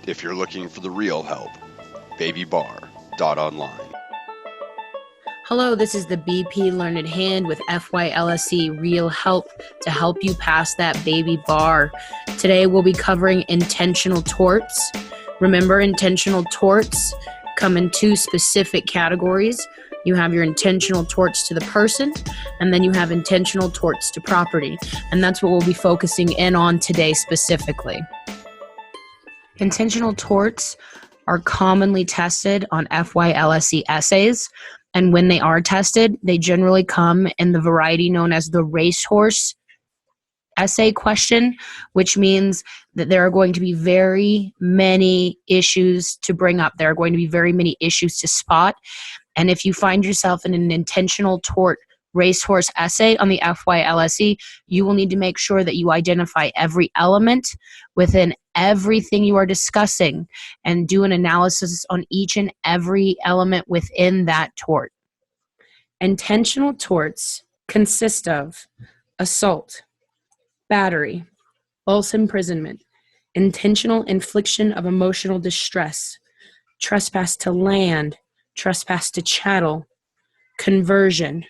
If you're looking for the real help, babybar.online. Hello, this is the BP Learned Hand with FYLSE Real Help to help you pass that baby bar. Today we'll be covering intentional torts. Remember, intentional torts come in two specific categories. You have your intentional torts to the person, and then you have intentional torts to property. And that's what we'll be focusing in on today specifically. Intentional torts are commonly tested on FYLSE essays. And when they are tested, they generally come in the variety known as the racehorse essay question, which means that there are going to be very many issues to bring up. There are going to be very many issues to spot. And if you find yourself in an intentional tort racehorse essay on the FYLSE, you will need to make sure that you identify every element within everything you are discussing and do an analysis on each and every element within that tort. Intentional torts consist of assault, battery, false imprisonment, intentional infliction of emotional distress, trespass to land, trespass to chattel, conversion,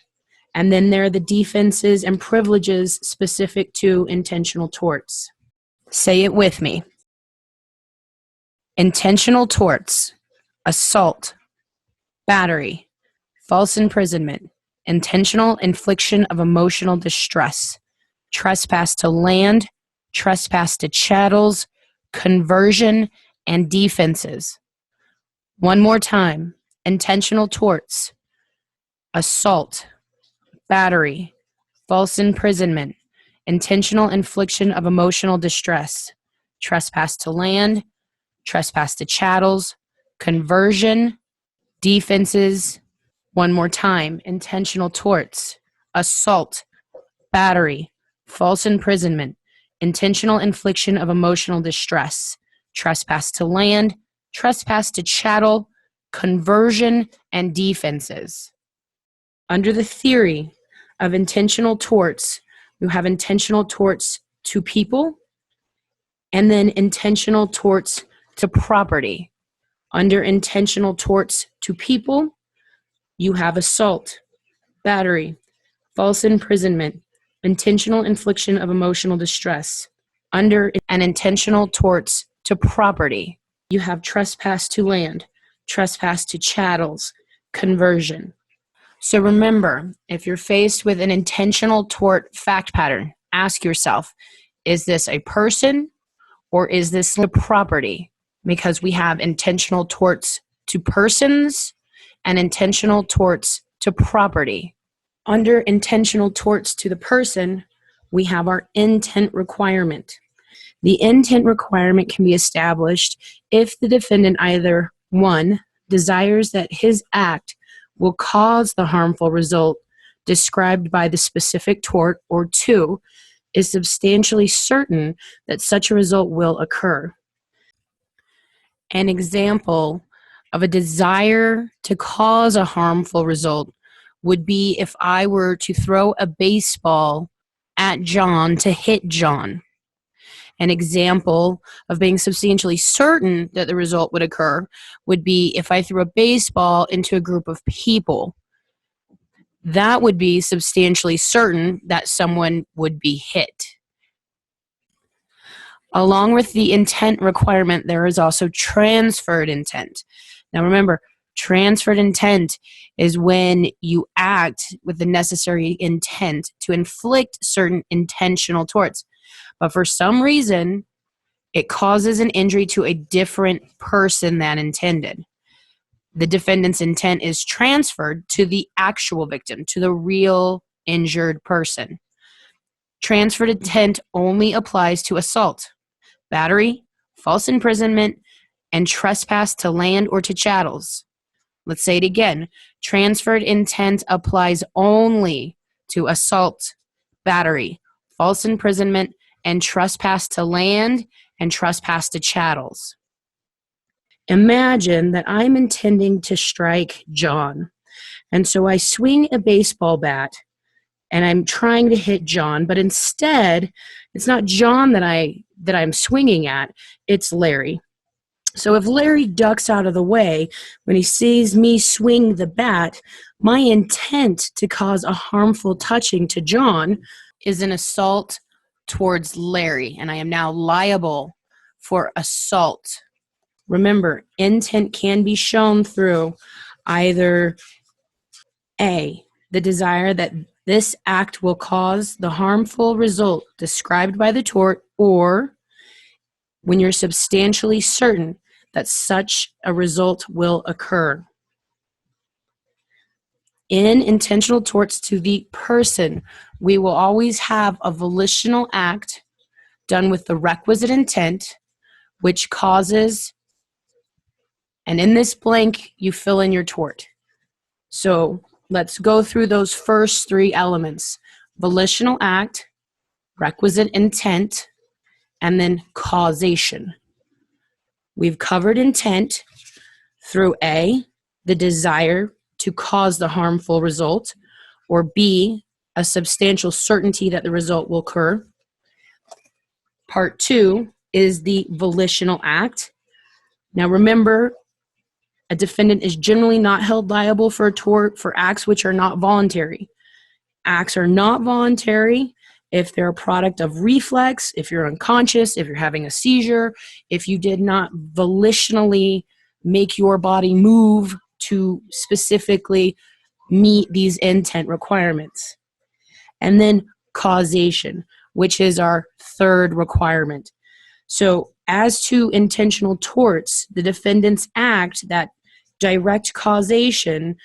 and then there are the defenses and privileges specific to intentional torts. Say it with me. Intentional torts: assault, battery, false imprisonment, intentional infliction of emotional distress, trespass to land, trespass to chattels, conversion, and defenses. One more time. Intentional torts: assault, battery, false imprisonment, intentional infliction of emotional distress, trespass to land, trespass to chattels, conversion, defenses. One more time. Intentional torts: assault, battery, false imprisonment, intentional infliction of emotional distress, trespass to land, trespass to chattel, conversion, and defenses. Under the theory of intentional torts, you have intentional torts to people and then intentional torts to property. Under intentional torts to people, you have assault, battery, false imprisonment, intentional infliction of emotional distress. Under an intentional torts to property, you have trespass to land, trespass to chattels, conversion. So remember, if you're faced with an intentional tort fact pattern, ask yourself, is this a person or is this a property? Because we have intentional torts to persons and intentional torts to property. Under intentional torts to the person, we have our intent requirement. The intent requirement can be established if the defendant either, 1, desires that his act will cause the harmful result described by the specific tort, or 2, is substantially certain that such a result will occur. An example of a desire to cause a harmful result would be if I were to throw a baseball at John to hit John. An example of being substantially certain that the result would occur would be if I threw a baseball into a group of people. That would be substantially certain that someone would be hit. Along with the intent requirement, there is also transferred intent. Now remember, transferred intent is when you act with the necessary intent to inflict certain intentional torts. But for some reason, it causes an injury to a different person than intended. The defendant's intent is transferred to the actual victim, to the real injured person. Transferred intent only applies to assault, battery, false imprisonment, and trespass to land or to chattels. Let's say it again. Transferred intent applies only to assault, battery, false imprisonment, and trespass to land and trespass to chattels. Imagine that I'm intending to strike John, and so I swing a baseball bat and I'm trying to hit John, but instead it's not John that I'm swinging at, it's Larry. So if Larry ducks out of the way when he sees me swing the bat, my intent to cause a harmful touching to John is an assault towards Larry, and I am now liable for assault. Remember, intent can be shown through either A, the desire that this act will cause the harmful result described by the tort, or when you're substantially certain that such a result will occur. In intentional torts to the person, we will always have a volitional act done with the requisite intent, which causes, and in this blank, you fill in your tort. So let's go through those first three elements: volitional act, requisite intent, and then causation. We've covered intent through A, the desire to cause the harmful result, or B, a substantial certainty that the result will occur. Part 2 is the volitional act. Now remember, a defendant is generally not held liable for a tort for acts which are not voluntary. Acts are not voluntary if they're a product of reflex, if you're unconscious, if you're having a seizure, if you did not volitionally make your body move to specifically meet these intent requirements. And then causation, which is our third requirement. So as to intentional torts, the defendant's act that direct causation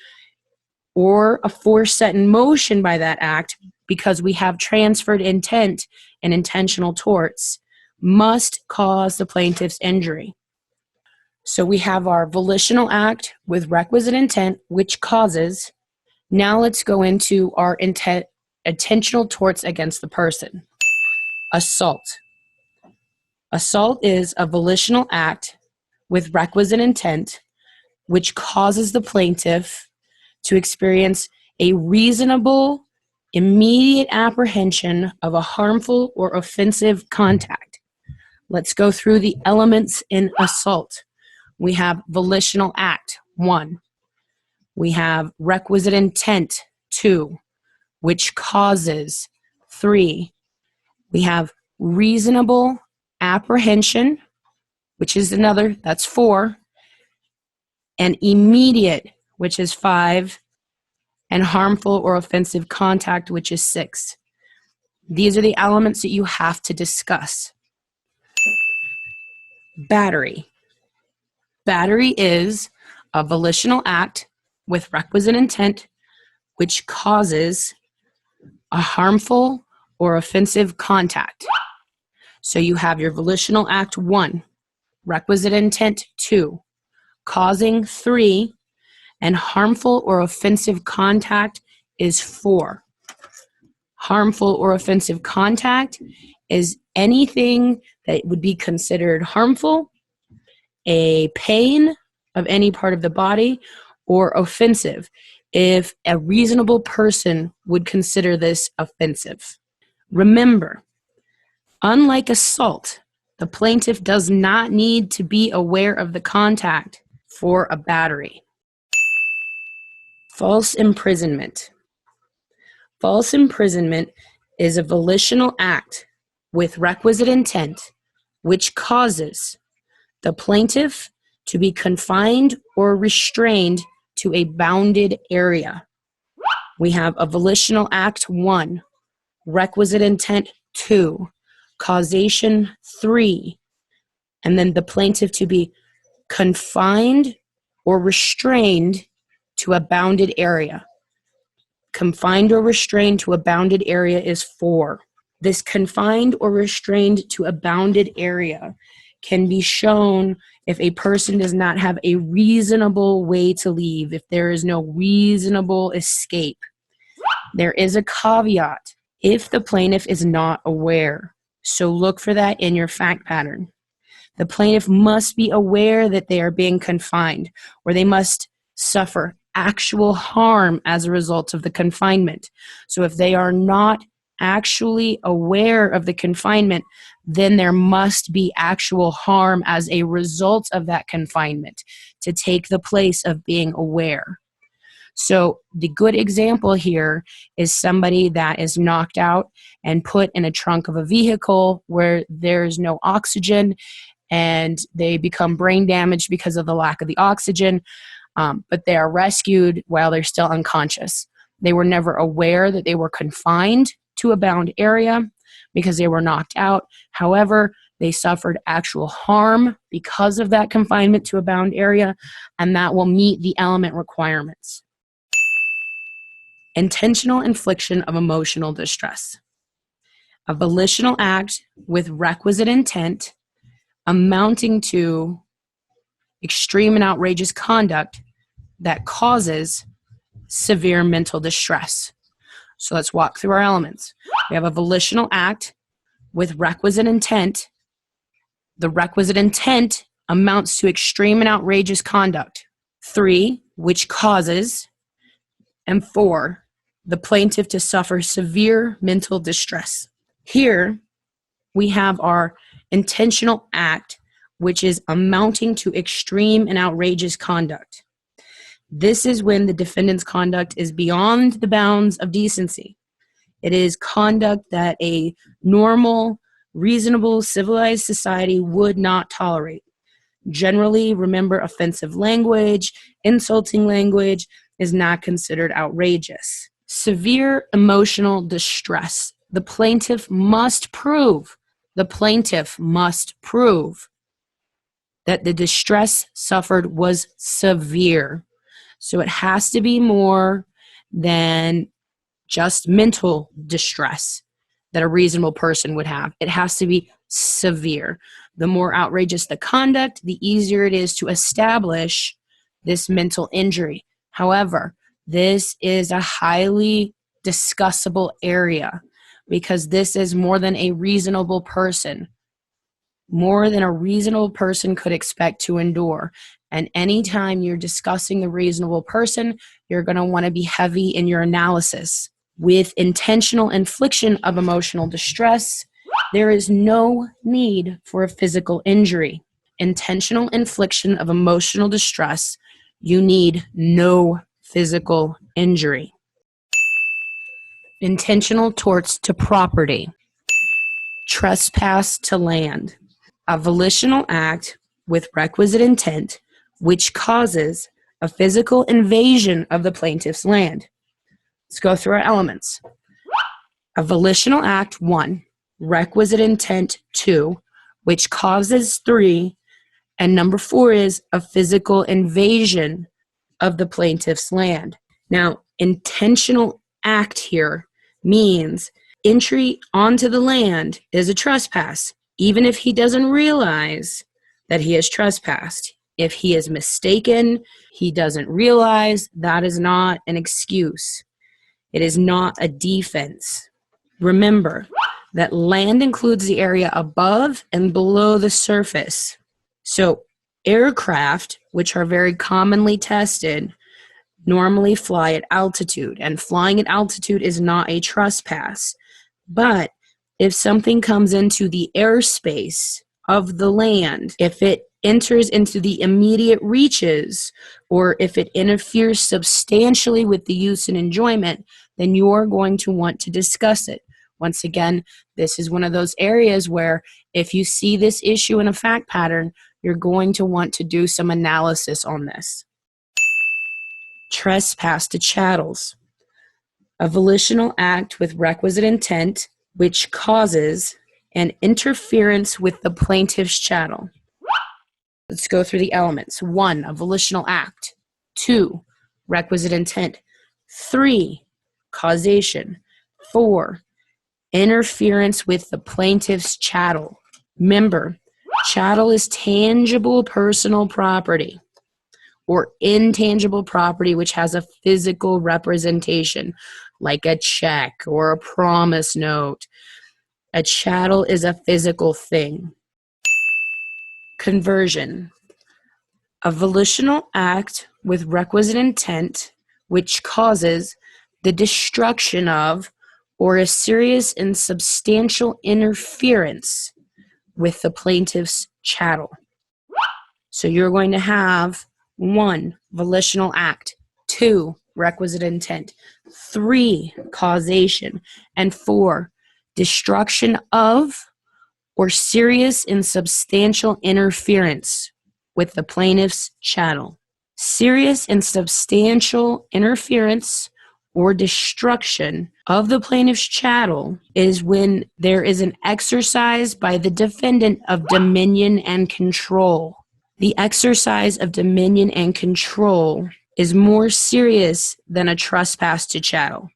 or a force set in motion by that act, because we have transferred intent in intentional torts, must cause the plaintiff's injury. So we have our volitional act with requisite intent, which causes. Now let's go into our intentional torts against the person. Assault. Assault is a volitional act with requisite intent, which causes the plaintiff to experience a reasonable, immediate apprehension of a harmful or offensive contact. Let's go through the elements in assault. We have volitional act, 1. We have requisite intent, 2, which causes, 3. We have reasonable apprehension, which is another, that's 4. And immediate, which is 5. And harmful or offensive contact, which is 6. These are the elements that you have to discuss. Battery. Battery is a volitional act with requisite intent, which causes a harmful or offensive contact. So you have your volitional act 1, requisite intent 2, causing 3, and harmful or offensive contact is 4. Harmful or offensive contact is anything that would be considered harmful, a pain of any part of the body, or offensive if a reasonable person would consider this offensive. Remember, unlike assault, the plaintiff does not need to be aware of the contact for a battery. False imprisonment. False imprisonment is a volitional act with requisite intent, which causes the plaintiff to be confined or restrained to a bounded area. We have a volitional act 1, requisite intent 2, causation 3, and then the plaintiff to be confined or restrained to a bounded area. Confined or restrained to a bounded area is 4. This confined or restrained to a bounded area can be shown if a person does not have a reasonable way to leave, if there is no reasonable escape. There is a caveat if the plaintiff is not aware. So look for that in your fact pattern. The plaintiff must be aware that they are being confined, or they must suffer actual harm as a result of the confinement. So if they are not actually aware of the confinement, then there must be actual harm as a result of that confinement to take the place of being aware. So the good example here is somebody that is knocked out and put in a trunk of a vehicle where there's no oxygen, and they become brain damaged because of the lack of the oxygen, but they are rescued while they're still unconscious. They were never aware that they were confined to a bound area because they were knocked out. However, they suffered actual harm because of that confinement to a bound area, and that will meet the element requirements. Intentional infliction of emotional distress. A volitional act with requisite intent amounting to extreme and outrageous conduct that causes severe mental distress. So let's walk through our elements. We have a volitional act with requisite intent. The requisite intent amounts to extreme and outrageous conduct. 3, which causes. And 4, the plaintiff to suffer severe mental distress. Here, we have our intentional act, which is amounting to extreme and outrageous conduct. This is when the defendant's conduct is beyond the bounds of decency. It is conduct that a normal, reasonable, civilized society would not tolerate. Generally, remember, offensive language, insulting language is not considered outrageous. Severe emotional distress. The plaintiff must prove that the distress suffered was severe. So it has to be more than just mental distress that a reasonable person would have. It has to be severe. The more outrageous the conduct, the easier it is to establish this mental injury. However, this is a highly discussable area because this is more than a reasonable person could expect to endure. And anytime you're discussing the reasonable person, you're going to want to be heavy in your analysis. With intentional infliction of emotional distress, there is no need for a physical injury. Intentional infliction of emotional distress, you need no physical injury. Intentional torts to property. Trespass to land. A volitional act with requisite intent which causes a physical invasion of the plaintiff's land. Let's go through our elements. A volitional act, 1. Requisite intent, 2. Which causes, 3. And number 4 is a physical invasion of the plaintiff's land. Now, intentional act here means entry onto the land is a trespass, even if he doesn't realize that he has trespassed. If he is mistaken, he doesn't realize, that is not an excuse. It is not a defense. Remember that land includes the area above and below the surface. So aircraft, which are very commonly tested, normally fly at altitude, and flying at altitude is not a trespass. But if something comes into the airspace of the land, if it enters into the immediate reaches, or if it interferes substantially with the use and enjoyment, then you are going to want to discuss it. Once again, this is one of those areas where if you see this issue in a fact pattern, you're going to want to do some analysis on this. Trespass to chattels. A volitional act with requisite intent which causes an interference with the plaintiff's chattel. Let's go through the elements. 1, a volitional act. 2, requisite intent. 3, causation. 4, interference with the plaintiff's chattel. Remember, chattel is tangible personal property or intangible property which has a physical representation, like a check or a promise note. A chattel is a physical thing. Conversion. A volitional act with requisite intent which causes the destruction of or a serious and substantial interference with the plaintiff's chattel. So you're going to have 1, volitional act, 2, requisite intent, 3, causation, and 4, destruction of or serious and substantial interference with the plaintiff's chattel. Serious and substantial interference or destruction of the plaintiff's chattel is when there is an exercise by the defendant of dominion and control. The exercise of dominion and control is more serious than a trespass to chattel.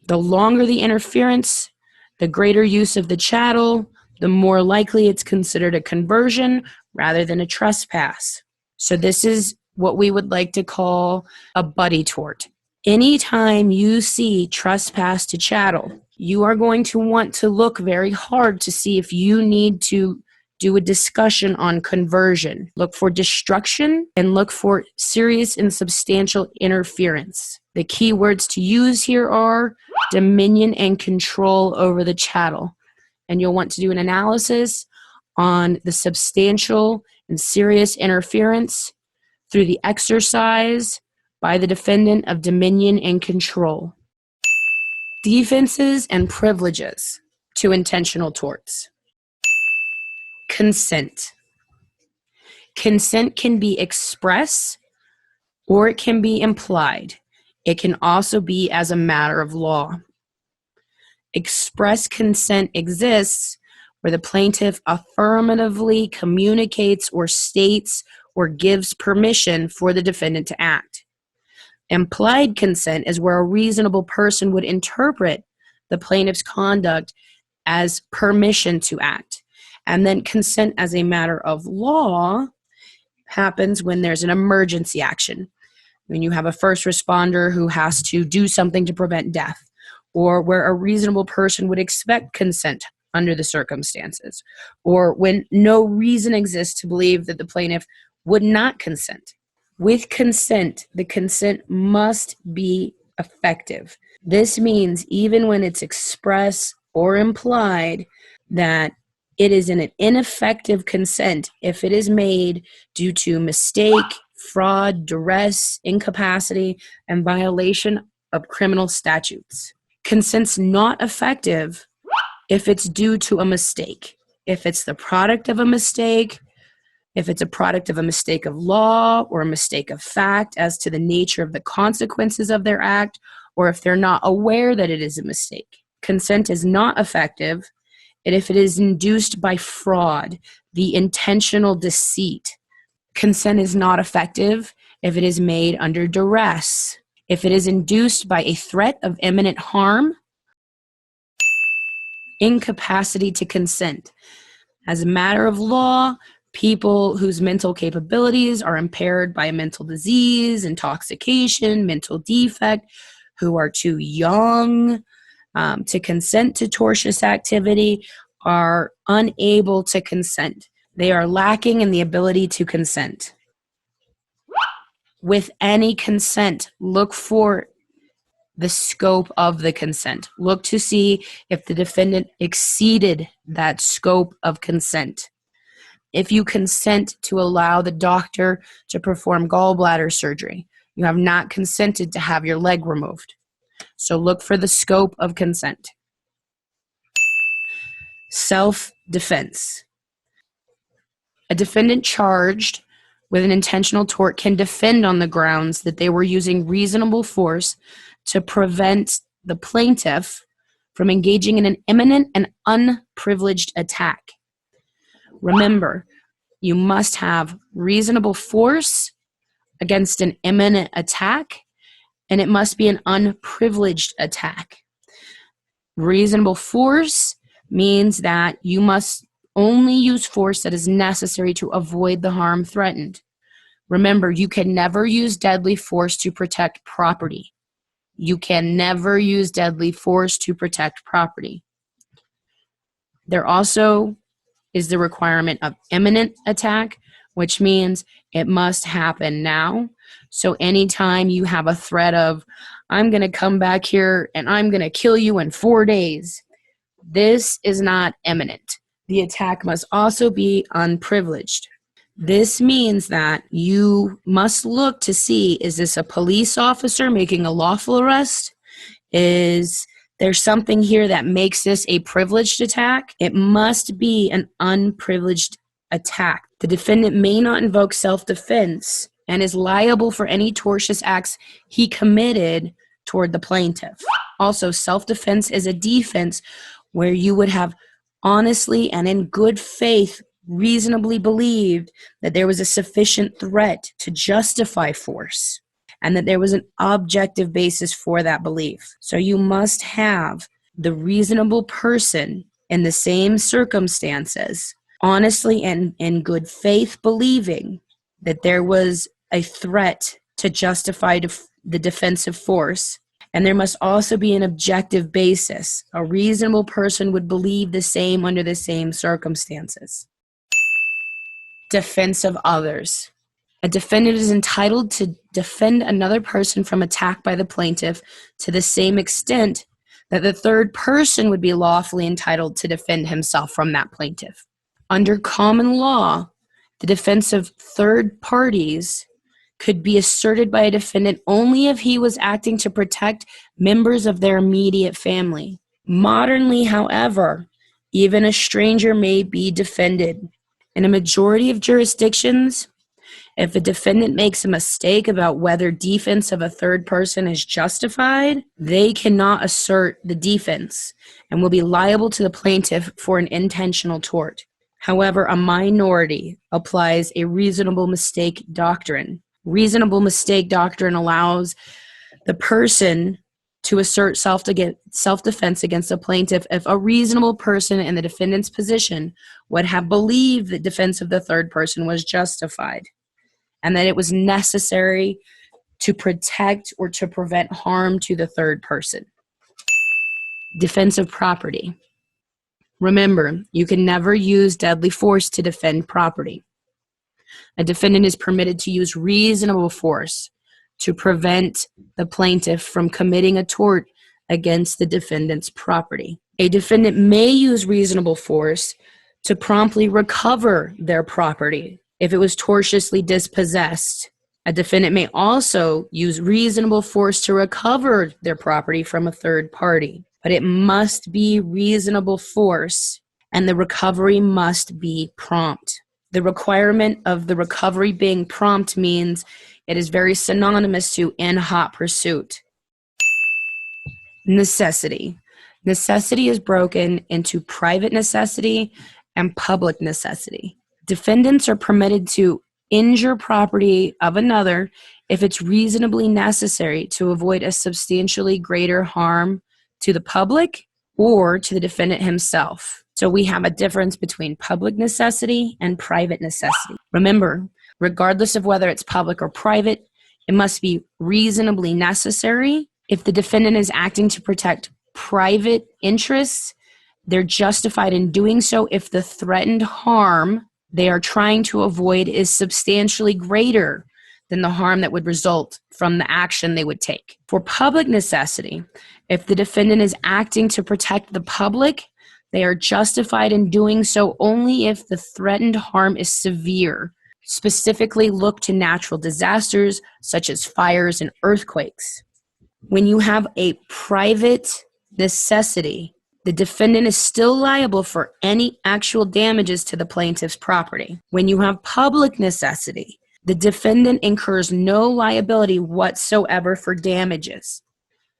The longer the interference, the greater use of the chattel, the more likely it's considered a conversion rather than a trespass. So this is what we would like to call a buddy tort. Anytime you see trespass to chattel, you are going to want to look very hard to see if you need to do a discussion on conversion. Look for destruction and look for serious and substantial interference. The key words to use here are dominion and control over the chattel. And you'll want to do an analysis on the substantial and serious interference through the exercise by the defendant of dominion and control. Defenses and privileges to intentional torts. Consent. Consent can be express or it can be implied. It can also be as a matter of law. Express consent exists where the plaintiff affirmatively communicates or states or gives permission for the defendant to act. Implied consent is where a reasonable person would interpret the plaintiff's conduct as permission to act. And then consent as a matter of law happens when there's an emergency action. When you have a first responder who has to do something to prevent death, or where a reasonable person would expect consent under the circumstances, or when no reason exists to believe that the plaintiff would not consent. With consent, the consent must be effective. This means even when it's express or implied that it is an ineffective consent if it is made due to mistake, fraud, duress, incapacity, and violation of criminal statutes. Consent's not effective if it's due to a mistake. If it's the product of a mistake, if it's a product of a mistake of law or a mistake of fact as to the nature of the consequences of their act, or if they're not aware that it is a mistake. Consent is not effective, and if it is induced by fraud, the intentional deceit. Consent is not effective if it is made under duress, if it is induced by a threat of imminent harm. Incapacity to consent. As a matter of law, people whose mental capabilities are impaired by a mental disease, intoxication, mental defect, who are too young to consent to tortious activity, are unable to consent. They are lacking in the ability to consent. With any consent, look for the scope of the consent. Look to see if the defendant exceeded that scope of consent. If you consent to allow the doctor to perform gallbladder surgery, you have not consented to have your leg removed. So look for the scope of consent. Self-defense. A defendant charged with an intentional tort can defend on the grounds that they were using reasonable force to prevent the plaintiff from engaging in an imminent and unprivileged attack. Remember, you must have reasonable force against an imminent attack, and it must be an unprivileged attack. Reasonable force means that you must only use force that is necessary to avoid the harm threatened. Remember, you can never use deadly force to protect property. You can never use deadly force to protect property. There also is the requirement of imminent attack, which means it must happen now. So anytime you have a threat of, I'm going to come back here and I'm going to kill you in 4 days, this is not imminent. The attack must also be unprivileged. This means that you must look to see, is this a police officer making a lawful arrest? Is there something here that makes this a privileged attack? It must be an unprivileged attack. The defendant may not invoke self-defense and is liable for any tortious acts he committed toward the plaintiff. Also, self-defense is a defense where you would have honestly and in good faith reasonably believed that there was a sufficient threat to justify force and that there was an objective basis for that belief. So you must have the reasonable person in the same circumstances honestly and in good faith believing that there was a threat to justify the defensive force. And there must also be an objective basis. A reasonable person would believe the same under the same circumstances. Defense of others. A defendant is entitled to defend another person from attack by the plaintiff to the same extent that the third person would be lawfully entitled to defend himself from that plaintiff. Under common law, the defense of third parties could be asserted by a defendant only if he was acting to protect members of their immediate family. Modernly, however, even a stranger may be defended. In a majority of jurisdictions, if a defendant makes a mistake about whether defense of a third person is justified, they cannot assert the defense and will be liable to the plaintiff for an intentional tort. However, a minority applies a reasonable mistake doctrine. Reasonable mistake doctrine allows the person to assert self-defense against a plaintiff if a reasonable person in the defendant's position would have believed the defense of the third person was justified and that it was necessary to protect or to prevent harm to the third person. Defense of property. Remember, you can never use deadly force to defend property. A defendant is permitted to use reasonable force to prevent the plaintiff from committing a tort against the defendant's property. A defendant may use reasonable force to promptly recover their property if it was tortiously dispossessed. A defendant may also use reasonable force to recover their property from a third party, but it must be reasonable force and the recovery must be prompt. The requirement of the recovery being prompt means it is very synonymous to in hot pursuit. Necessity. Necessity is broken into private necessity and public necessity. Defendants are permitted to injure property of another if it's reasonably necessary to avoid a substantially greater harm to the public or to the defendant himself. So we have a difference between public necessity and private necessity. Remember, regardless of whether it's public or private, it must be reasonably necessary. If the defendant is acting to protect private interests, they're justified in doing so if the threatened harm they are trying to avoid is substantially greater than the harm that would result from the action they would take. For public necessity, if the defendant is acting to protect the public, they are justified in doing so only if the threatened harm is severe. Specifically, look to natural disasters such as fires and earthquakes. When you have a private necessity, the defendant is still liable for any actual damages to the plaintiff's property. When you have public necessity, the defendant incurs no liability whatsoever for damages.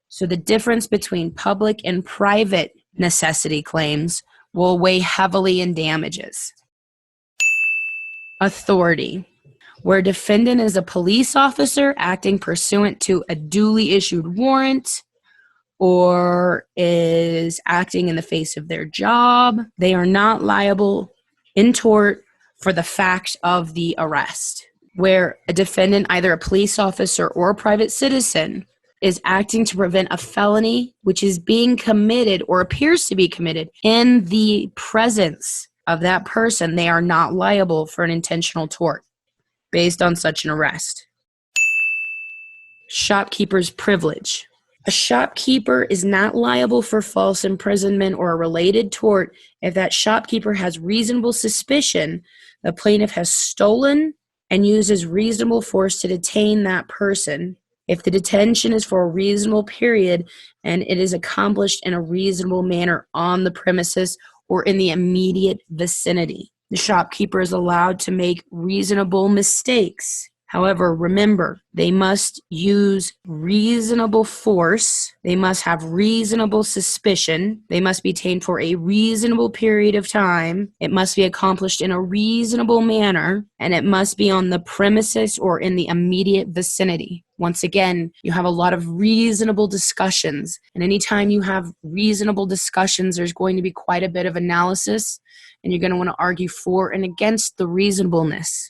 So the difference between public and private necessity claims will weigh heavily in damages. Authority. Where a defendant is a police officer acting pursuant to a duly issued warrant or is acting in the face of their job, they are not liable in tort for the fact of the arrest. Where a defendant, either a police officer or a private citizen, is acting to prevent a felony which is being committed or appears to be committed in the presence of that person, they are not liable for an intentional tort based on such an arrest. Shopkeeper's privilege. A shopkeeper is not liable for false imprisonment or a related tort if that shopkeeper has reasonable suspicion the plaintiff has stolen and uses reasonable force to detain that person, if the detention is for a reasonable period and it is accomplished in a reasonable manner on the premises or in the immediate vicinity. The shopkeeper is allowed to make reasonable mistakes. However, remember, they must use reasonable force, they must have reasonable suspicion, they must be detained for a reasonable period of time, it must be accomplished in a reasonable manner, and it must be on the premises or in the immediate vicinity. Once again, you have a lot of reasonable discussions, and anytime you have reasonable discussions, there's going to be quite a bit of analysis, and you're going to want to argue for and against the reasonableness.